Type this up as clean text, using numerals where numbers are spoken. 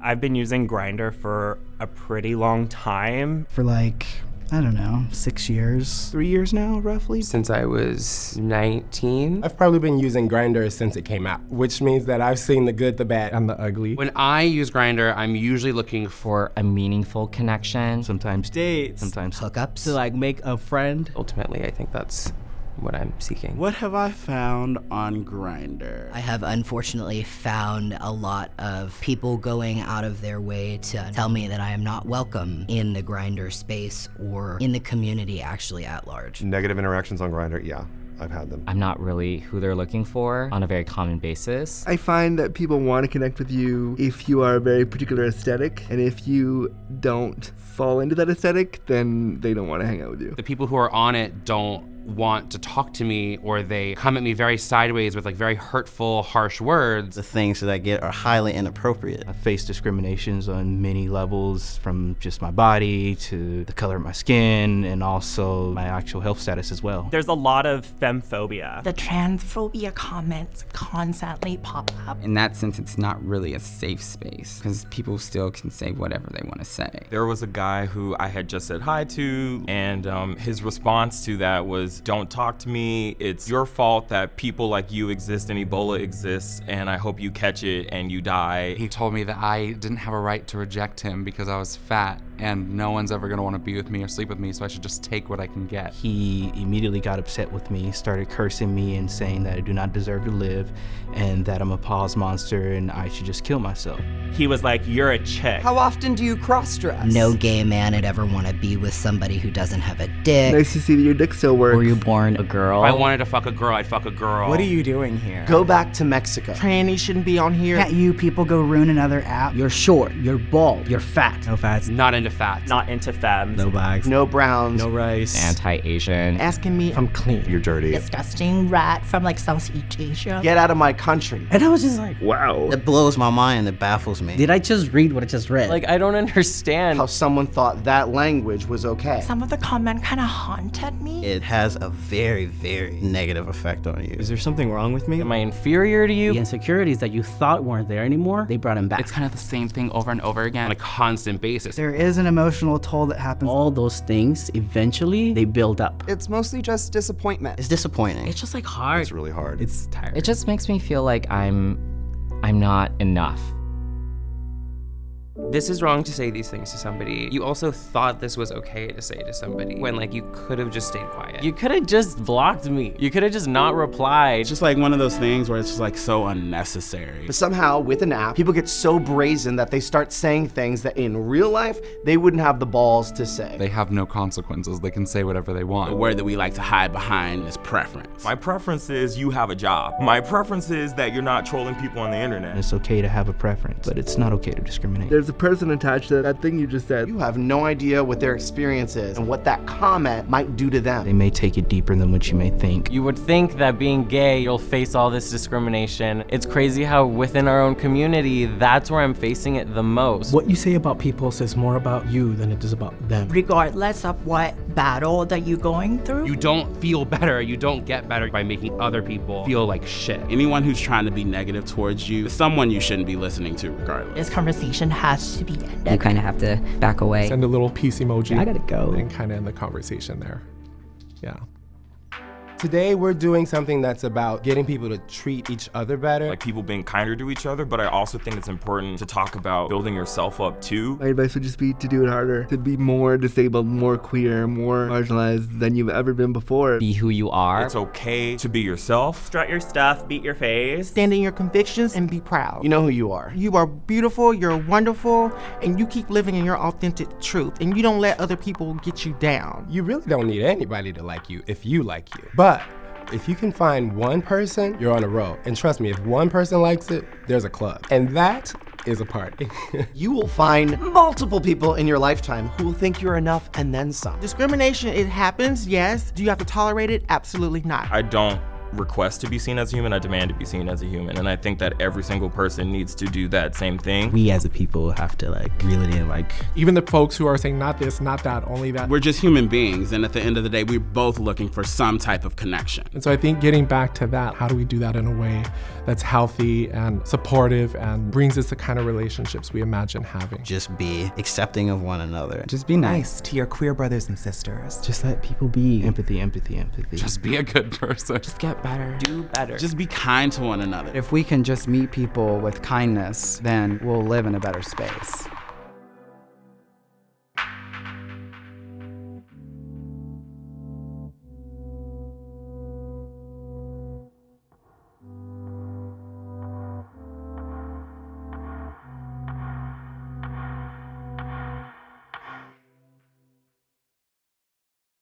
I've been using Grindr for a pretty long time. For like, I don't know, 6 years, 3 years now, roughly. Since I was 19. I've probably been using Grindr since it came out, which means that I've seen the good, the bad, and the ugly. When I use Grindr, I'm usually looking for a meaningful connection. Sometimes dates. Sometimes hookups. To like make a friend. Ultimately, I think that's what I'm seeking. What have I found on Grindr? I have unfortunately found a lot of people going out of their way to tell me that I am not welcome in the Grindr space or in the community actually at large. Negative interactions on Grindr, yeah. I've had them. I'm not really who they're looking for on a very common basis. I find that people want to connect with you if you are a very particular aesthetic, and if you don't fall into that aesthetic, then they don't want to hang out with you. The people who are on it don't want to talk to me, or they come at me very sideways with like very hurtful, harsh words. The things that I get are highly inappropriate. I face discriminations on many levels, from just my body to the color of my skin and also my actual health status as well. There's a lot of femphobia. The transphobia comments constantly pop up. In that sense, it's not really a safe space because people still can say whatever they want to say. There was a guy who I had just said hi to, and his response to that was, "Don't talk to me. It's your fault that people like you exist and Ebola exists, and I hope you catch it and you die." He told me that I didn't have a right to reject him because I was fat and no one's ever gonna want to be with me or sleep with me, so I should just take what I can get. He immediately got upset with me, started cursing me and saying that I do not deserve to live and that I'm a pause monster and I should just kill myself. He was like, "You're a chick." How often do you cross-dress? No gay man would ever want to be with somebody who doesn't have a dick. Nice to see that your dick still works. Were you born a girl? If I wanted to fuck a girl, I'd fuck a girl. What are you doing here? Go back to Mexico. Trannies shouldn't be on here. Can't you people go ruin another app? You're short, you're bald, you're fat. No fats. Not into fat. Not into femmes. No bags. No browns. No rice. Anti-Asian. Asking me if I'm clean. You're dirty. Disgusting rat from like Southeast Asia. Get out of my country. And I was just like, wow. It blows my mind, it baffles me. Did I just read what I just read? Like, I don't understand how someone thought that language was okay. Some of the comment kind of haunted me. It has a very, very negative effect on you. Is there something wrong with me? Am I inferior to you? The insecurities that you thought weren't there anymore, they brought them back. It's kind of the same thing over and over again On a constant basis. There is an emotional toll that happens. All those things, eventually, they build up. It's mostly just disappointment. It's disappointing. It's just like hard. It's really hard. It's tiring. It just makes me feel like I'm not enough. This is wrong to say these things to somebody. You also thought this was okay to say to somebody when like you could have just stayed quiet. You could have just blocked me. You could have just not replied. It's just like one of those things where it's just like so unnecessary. But somehow with an app, people get so brazen that they start saying things that in real life, they wouldn't have the balls to say. They have no consequences. They can say whatever they want. The word that we like to hide behind is preference. My preference is you have a job. My preference is that you're not trolling people on the internet. It's okay to have a preference, but it's not okay to discriminate. There's a person attached to that thing you just said. You have no idea what their experience is and what that comment might do to them. They may take it deeper than what you may think. You would think that being gay, you'll face all this discrimination. It's crazy how within our own community, that's where I'm facing it the most. What you say about people says more about you than it does about them. Regardless of what battle that you're going through. You don't feel better, you don't get better by making other people feel like shit. Anyone who's trying to be negative towards you is someone you shouldn't be listening to regardless. This conversation has to be ended. You kind of have to back away. Send a little peace emoji. I gotta go. And kind of end the conversation there. Yeah. Today we're doing something that's about getting people to treat each other better. Like people being kinder to each other, but I also think it's important to talk about building yourself up too. My advice would just be to do it harder, to be more disabled, more queer, more marginalized than you've ever been before. Be who you are. It's okay to be yourself. Strut your stuff, beat your face. Stand in your convictions and be proud. You know who you are. You are beautiful, you're wonderful, and you keep living in your authentic truth, and you don't let other people get you down. You really don't need anybody to like you if you like you. But if you can find one person, you're on a roll. And trust me, if one person likes it, there's a club. And that is a party. You will find multiple people in your lifetime who will think you're enough and then some. Discrimination, it happens, yes. Do you have to tolerate it? Absolutely not. I don't request to be seen as a human, I demand to be seen as a human. And I think that every single person needs to do that same thing. We as a people have to like reel it in, like even the folks who are saying not this, not that, only that. We're just human beings, and at the end of the day, we're both looking for some type of connection. And so I think getting back to that, how do we do that in a way that's healthy and supportive and brings us the kind of relationships we imagine having? Just be accepting of one another. Just be nice to your queer brothers and sisters. Just let people be. Empathy, empathy, empathy. Just be a good person. Just get better. Do better. Just be kind to one another. If we can just meet people with kindness, then we'll live in a better space.